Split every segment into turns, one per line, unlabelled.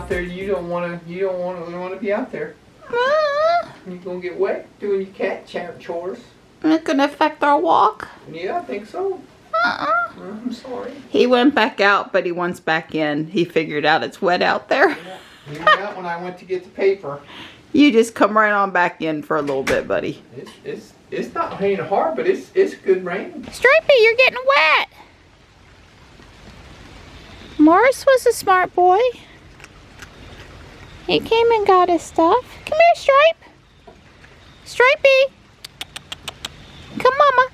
out there, you don't want to be out there. You're gonna get wet doing your cat chores.
It's gonna affect our walk.
Yeah, I think so. I'm sorry.
He went back out, but he wants back in. He figured out it's wet out there.
Yeah. He went out when I went to get the paper.
You just come right on back in for a little bit, buddy.
It's not raining hard, but it's good rain.
Stripey, you're getting wet. Morris was a smart boy. He came and got his stuff. Come here, Stripe. Stripey. Come, Mama.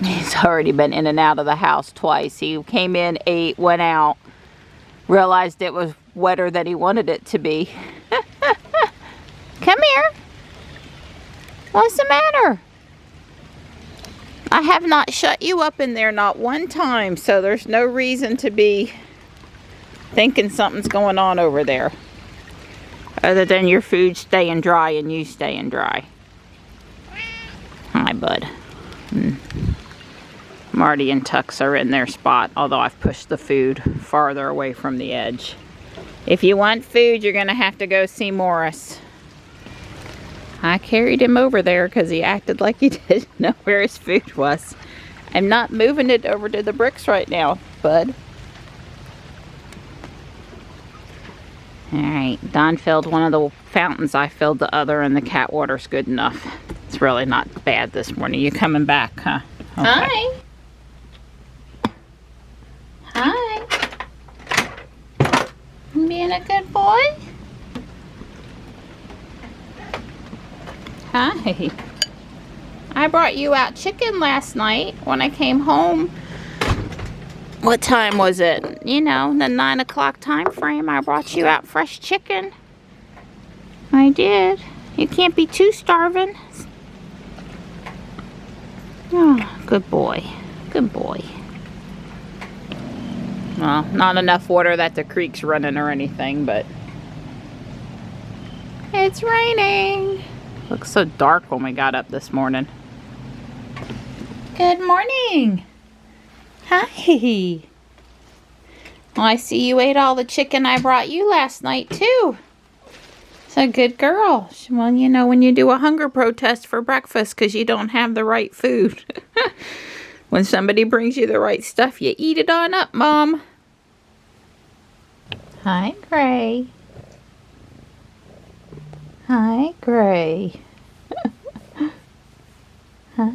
He's already been in and out of the house twice. He came in, ate, went out, realized it was wetter than he wanted it to be. Come here. What's the matter? I have not shut you up in there, not one time, so there's no reason to be thinking something's going on over there. Other than your food staying dry and you staying dry. Hi, bud. Marty and Tux are in their spot, although I've pushed the food farther away from the edge. If you want food, you're going to have to go see Morris. I carried him over there because he acted like he didn't know where his food was. I'm not moving it over to the bricks right now, bud. Alright, Don filled one of the fountains. I filled the other, and the cat water's good enough. It's really not bad this morning. You coming back, huh? Okay. Hi. Hi. You being a good boy? Hi. I brought you out chicken last night when I came home. What time was it? You know, the 9 o'clock time frame. I brought you out fresh chicken. I did. You can't be too starving. Oh, good boy. Good boy. Well, not enough water that the creek's running or anything, but it's raining. Looks so dark when we got up this morning. Good morning. Hi. Well, I see you ate all the chicken I brought you last night, too. It's a good girl. Well, you know, when you do a hunger protest for breakfast because you don't have the right food. When somebody brings you the right stuff, you eat it on up, Mom. Hi, Gray. Hi, Gray. Hi.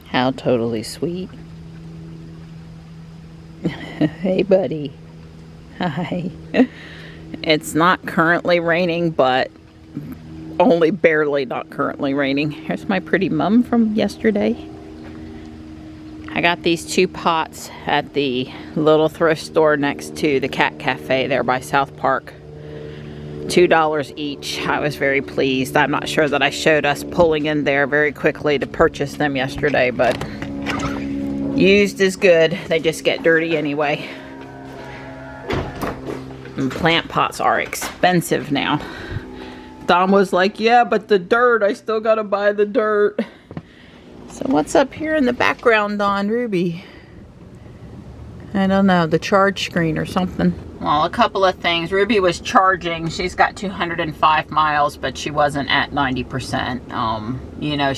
How totally sweet. Hey, buddy. Hi. It's not currently raining, but only barely not currently raining. Here's my pretty mum from yesterday. I got these 2 pots at the little thrift store next to the cat cafe there by South Park. $2 each. I was very pleased. I'm not sure that I showed us pulling in there very quickly to purchase them yesterday, but used is good. They just get dirty anyway. And plant pots are expensive now. Don was like, yeah, but the dirt, I still gotta buy the dirt. So what's up here in the background, Don? Ruby? I don't know, the charge screen or something. Well, a couple of things. Ruby was charging. She's got 205 miles, but she wasn't at 90%. You know,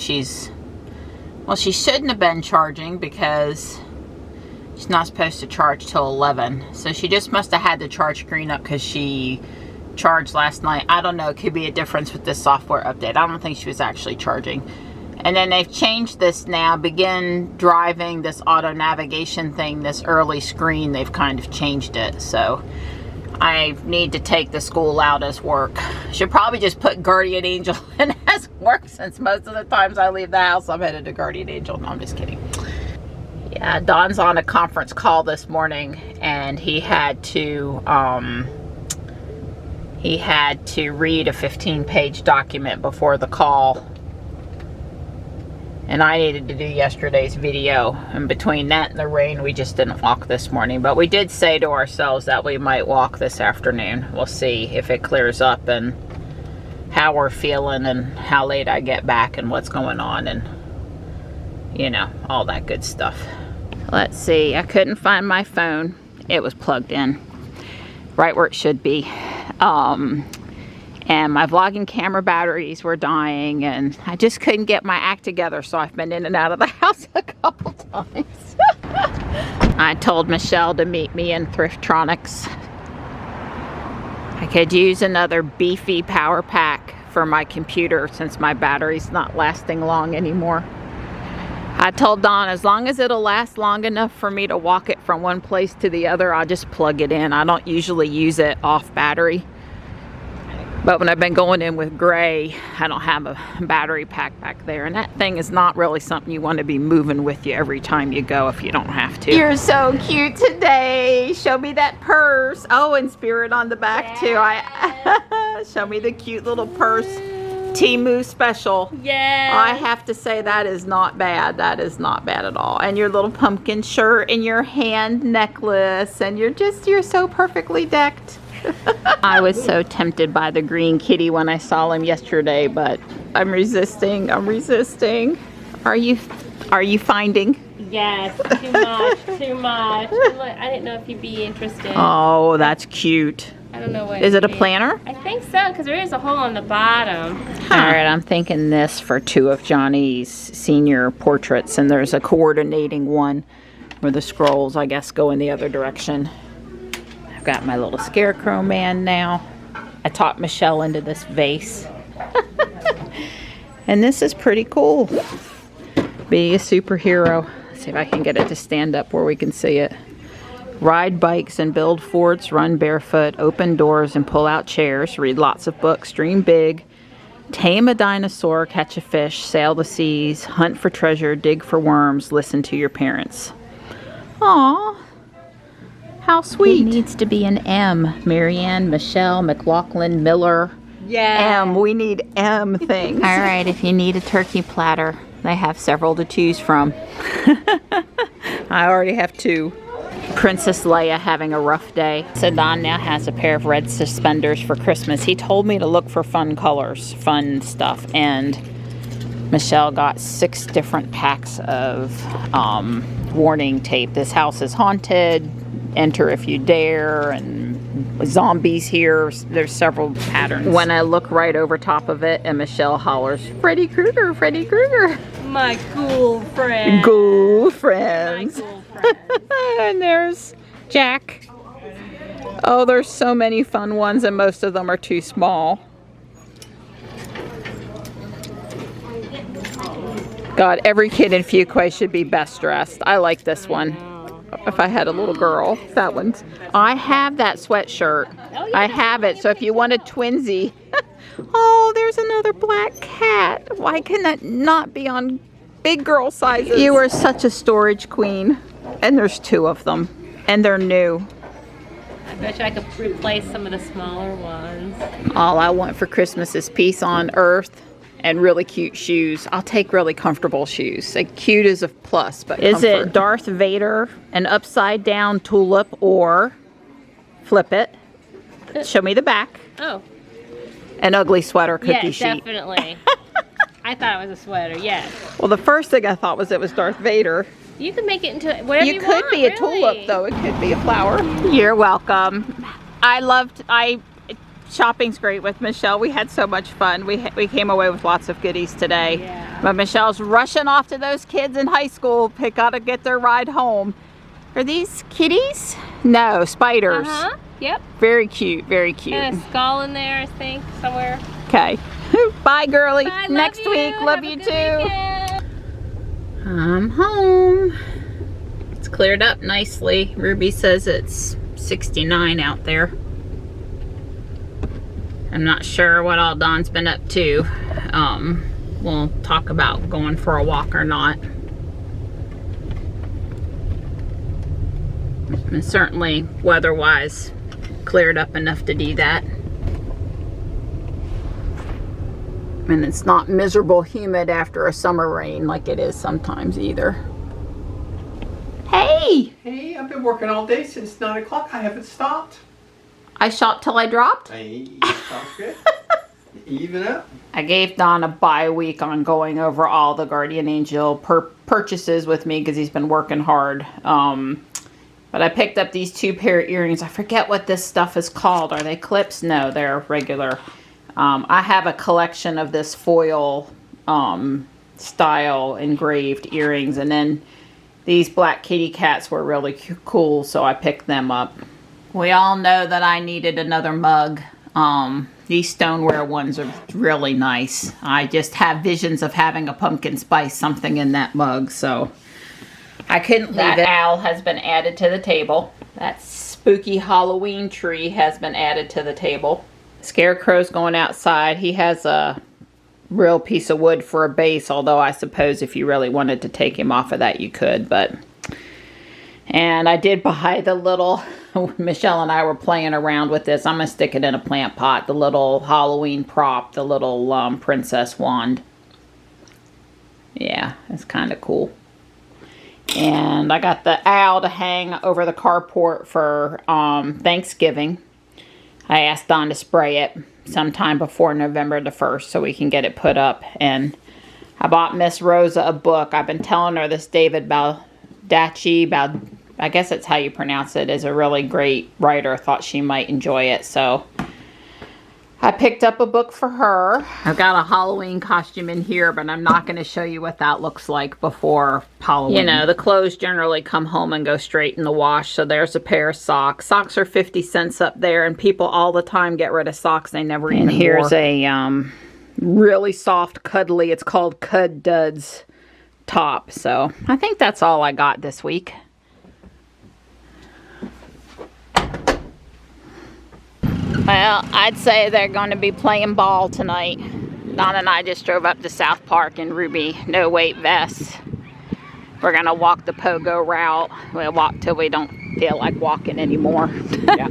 well, she shouldn't have been charging because she's not supposed to charge till 11. So she just must have had the charge screen up because she charged last night. I don't know. It could be a difference with this software update. I don't think she was actually charging. And then they've changed this now. Begin driving, this auto navigation thing, this early screen, they've kind of changed it. So I need to take the school out as work. Should probably just put Guardian Angel in as work, since most of the times I leave the house, I'm headed to Guardian Angel. No, I'm just kidding. Yeah, Don's on a conference call this morning, and he had to read a 15-page document before the call. And I needed to do yesterday's video. And between that and the rain, we just didn't walk this morning. But we did say to ourselves that we might walk this afternoon. We'll see if it clears up and how we're feeling and how late I get back and what's going on and, you know, all that good stuff. Let's see. I couldn't find my phone. It was plugged in right where it should be. And my vlogging camera batteries were dying and I just couldn't get my act together, so I've been in and out of the house a couple times. I told Michelle to meet me in Thriftronics. I could use another beefy power pack for my computer since my battery's not lasting long anymore. I told Dawn as long as it'll last long enough for me to walk it from one place to the other, I'll just plug it in. I don't usually use it off battery. But when I've been going in with Gray, I don't have a battery pack back there. And that thing is not really something you want to be moving with you every time you go if you don't have to. You're so cute today. Show me that purse. Oh, and Spirit on the back too. Show me the cute little purse. Temu special.
Yeah.
I have to say that is not bad. That is not bad at all. And your little pumpkin shirt and your hand necklace. And you're so perfectly decked. I was so tempted by the green kitty when I saw him yesterday, but I'm resisting. I'm resisting. Are you finding?
Yes, too much, too much. I didn't know if you'd be interested.
Oh, that's cute.
I don't know what.
Is it a planner?
I think so, because there is a hole on the bottom.
All right, I'm thinking this for 2 of Johnny's senior portraits, and there's a coordinating one where the scrolls, I guess, go in the other direction. I've got my little scarecrow man now. I talked Michelle into this vase. And this is pretty cool. Be a superhero. Let's see if I can get it to stand up where we can see it. Ride bikes and build forts, run barefoot, open doors and pull out chairs, read lots of books, dream big, tame a dinosaur, catch a fish, sail the seas, hunt for treasure, dig for worms, listen to your parents. Aww. How sweet. It needs to be an M. Marianne, Michelle, McLaughlin, Miller.
Yeah.
M. We need M things. All right, if you need a turkey platter, they have several to choose from. I already have 2. Princess Leia having a rough day. So Don now has a pair of red suspenders for Christmas. He told me to look for fun colors, fun stuff, and Michelle got 6 different packs of warning tape. This house is haunted. Enter if you dare, and zombies here. There's several patterns. When I look right over top of it and Michelle hollers, Freddy Krueger, Freddy Krueger.
My cool friend.
Cool friends.
My cool friend.
And there's Jack. Oh, there's so many fun ones and most of them are too small. God, every kid in Fuquay should be best dressed. I like this one. If I had a little girl, that one's. I have that sweatshirt.
Oh, yeah.
I have it. So if you want a twinsy. Oh, there's another black cat. Why can that not be on big girl sizes? You are such a storage queen. And there's 2 of them. And they're new.
I bet you I could replace some of the smaller ones.
All I want for Christmas is peace on earth. And really cute shoes. I'll take really comfortable shoes. Like cute is a plus, but is comfort. It Darth Vader, an upside down tulip, or flip it? Show me the back.
Oh.
An ugly sweater cookie sheet.
Yeah, definitely. I thought it was a sweater, yes.
Well, the first thing I thought was it was Darth Vader.
You can make it into whatever you want.
You could be a tulip, though. It could be a flower. You're welcome. Shopping's great with Michelle. We had so much fun. We came away with lots of goodies today.
Yeah.
But Michelle's rushing off to those kids in high school. They gotta get their ride home. Are these kitties? No, spiders.
Uh-huh. Yep.
Very cute, very cute.
And a skull in there, I think, somewhere.
Okay. Bye, girly.
Bye,
Next week. Love
Have
you
a
too.
good weekend.
I'm home. It's cleared up nicely. Ruby says it's 69 out there. I'm not sure what all Dawn's been up to. We'll talk about going for a walk or not. And certainly, weather-wise, cleared up enough to do that. And it's not miserable humid after a summer rain like it is sometimes either. Hey!
Hey, I've been working all day since 9 o'clock. I haven't stopped.
I shot till I dropped?
Hey, sounds good. Even up.
I gave Don a bye week on going over all the Guardian Angel purchases with me because he's been working hard. But I picked up these 2 pair of earrings. I forget what this stuff is called. Are they clips? No, they're regular. I have a collection of this foil style engraved earrings. And then these black kitty cats were really cool, so I picked them up. We all know that I needed another mug. These stoneware ones are really nice. I just have visions of having a pumpkin spice something in that mug, so I couldn't leave it. That owl has been added to the table. That spooky Halloween tree has been added to the table. Scarecrow's going outside. He has a real piece of wood for a base, although I suppose if you really wanted to take him off of that, you could, but... And I did buy the little... Michelle and I were playing around with this. I'm going to stick it in a plant pot. The little Halloween prop. The little princess wand. Yeah, it's kind of cool. And I got the owl to hang over the carport for Thanksgiving. I asked Don to spray it sometime before November the 1st so we can get it put up. And I bought Miss Rosa a book. I've been telling her this David Baldacci, I guess that's how you pronounce it, is a really great writer. Thought she might enjoy it, so I picked up a book for her. I've got a Halloween costume in here, but I'm not going to show you what that looks like before Halloween. You know, the clothes generally come home and go straight in the wash, so there's a pair of socks. Socks are 50 cents up there, and people all the time get rid of socks they never even wore. And here's a really soft, cuddly, it's called Cud Duds top, so I think that's all I got this week. Well, I'd say they're going to be playing ball tonight. Don and I just drove up to South Park in Ruby, no weight vests. We're going to walk the pogo route. We'll walk till we don't feel like walking anymore. Yeah.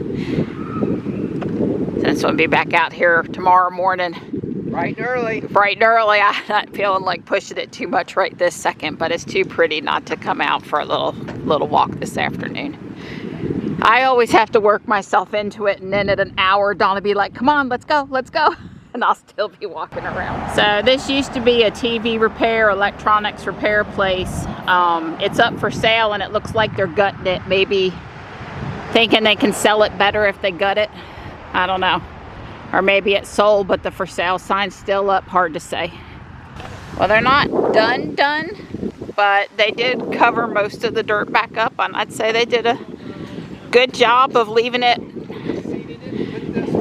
Since we'll be back out here tomorrow morning.
Bright and early.
Bright and early. I'm not feeling like pushing it too much right this second, but it's too pretty not to come out for a little walk this afternoon. I always have to work myself into it, and then at an hour, Don will be like, come on, let's go, and I'll still be walking around. So this used to be a TV repair, electronics repair place. It's up for sale, and it looks like they're gutting it, maybe thinking they can sell it better if they gut it. I don't know. Or maybe it's sold, but the for sale sign's still up, hard to say. Well, they're not done, but they did cover most of the dirt back up, and I'd say they did a good job of leaving it.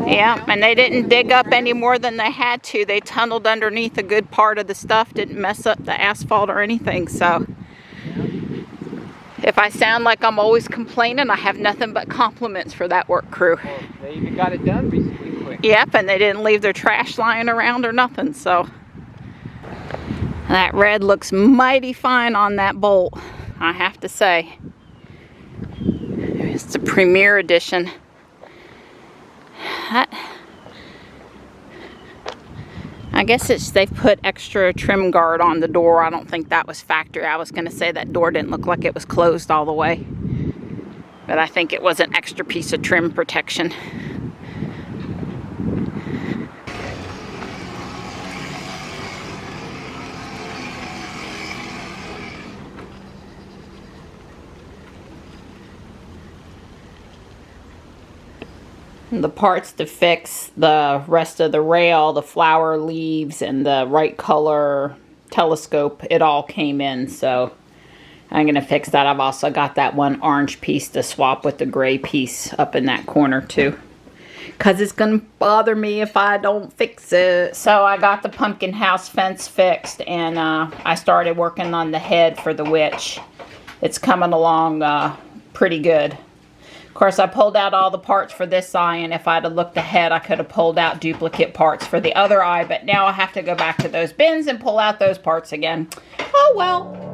Yeah, and they didn't dig up any more than they had to. They tunneled underneath a good part of the stuff, didn't mess up the asphalt or anything. So if I sound like I'm always complaining, I have nothing but compliments for that work crew.
Well, they even got it done reasonably quick.
Yep, and they didn't leave their trash lying around or nothing. So that red looks mighty fine on that bolt, I have to say. It's the Premier Edition. I guess they've put extra trim guard on the door. I don't think that was factory. I was going to say that door didn't look like it was closed all the way. But I think it was an extra piece of trim protection. The parts to fix the rest of the rail, the flower leaves, and the right color telescope, it all came in, so I'm going to fix that. I've also got that one orange piece to swap with the gray piece up in that corner too, because it's going to bother me if I don't fix it. So I got the pumpkin house fence fixed, and I started working on the head for the witch. It's coming along pretty good. Of course, I pulled out all the parts for this eye, and if I'd have looked ahead, I could have pulled out duplicate parts for the other eye, but now I have to go back to those bins and pull out those parts again. Oh well.